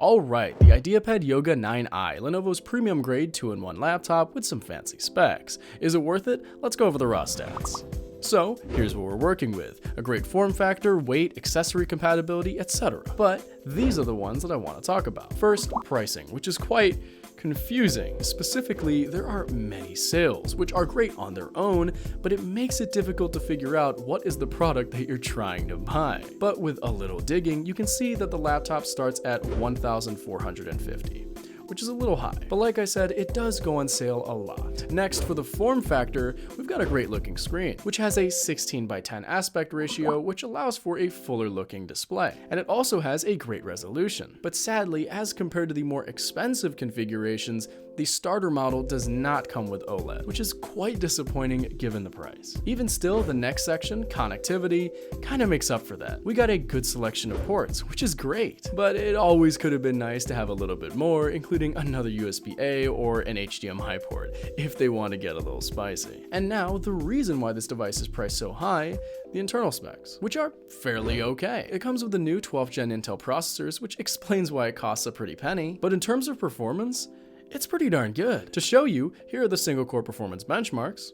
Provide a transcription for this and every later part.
Alright, the IdeaPad Yoga 9i, Lenovo's premium grade 2-in-1 laptop with some fancy specs. Is it worth it? Let's go over the raw stats. So, here's what we're working with. A great form factor, weight, accessory compatibility, etc. But these are the ones that I want to talk about. First, pricing, which is quite confusing. Specifically, there are many sales, which are great on their own, but it makes it difficult to figure out what is the product that you're trying to buy. But with a little digging, you can see that the laptop starts at $1,450. Which is a little high, but like I said, it does go on sale a lot. Next, for the form factor, we've got a great looking screen, which has a 16:10 aspect ratio, which allows for a fuller looking display. And it also has a great resolution. But sadly, as compared to the more expensive configurations, the starter model does not come with OLED, which is quite disappointing given the price. Even still, the next section, connectivity, kind of makes up for that. We got a good selection of ports, which is great, but it always could have been nice to have a little bit more, including another USB-A or an HDMI port, if they want to get a little spicy. And now, the reason why this device is priced so high, the internal specs, which are fairly okay. It comes with the new 12th gen Intel processors, which explains why it costs a pretty penny, but in terms of performance, it's pretty darn good. To show you, here are the single core performance benchmarks,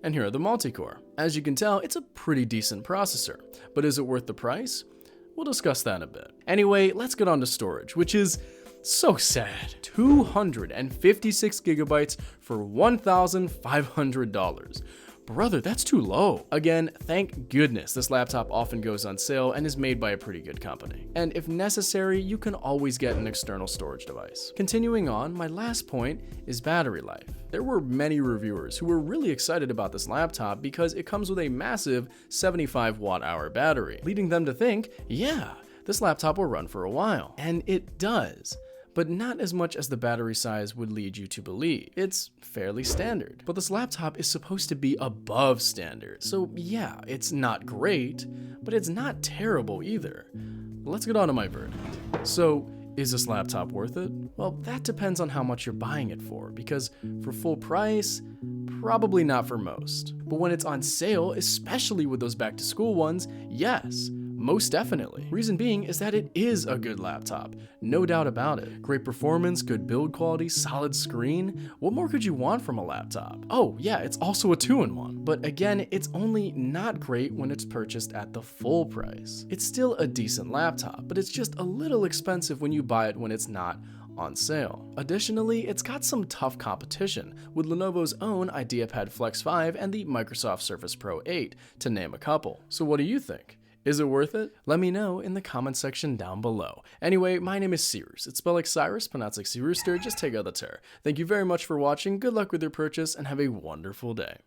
and here are the multi-core. As you can tell, it's a pretty decent processor, but is it worth the price? We'll discuss that in a bit. Anyway, let's get on to storage, which is so sad. 256 gigabytes for $1,500. Brother, that's too low. Again, thank goodness this laptop often goes on sale and is made by a pretty good company. And if necessary, you can always get an external storage device. Continuing on, my last point is battery life. There were many reviewers who were really excited about this laptop because it comes with a massive 75 watt-hour battery, leading them to think, yeah, this laptop will run for a while. And it does. But not as much as the battery size would lead you to believe. It's fairly standard. But this laptop is supposed to be above standard. So yeah, it's not great, but it's not terrible either. Let's get on to my verdict. So, is this laptop worth it? Well, that depends on how much you're buying it for, because for full price, probably not for most. But when it's on sale, especially with those back to school ones, yes. Most definitely. Reason being is that it is a good laptop, no doubt about it. Great performance, good build quality, solid screen. What more could you want from a laptop? Oh yeah, it's also a 2-in-1. But again, it's only not great when it's purchased at the full price. It's still a decent laptop, but it's just a little expensive when you buy it when it's not on sale. Additionally, it's got some tough competition with Lenovo's own IdeaPad Flex 5 and the Microsoft Surface Pro 8, to name a couple. So what do you think? Is it worth it? Let me know in the comment section down below. Anyway, my name is Seerus. It's spelled like Cyrus, pronounced like Sea Rooster, just take out the terror. Thank you very much for watching, good luck with your purchase, and have a wonderful day.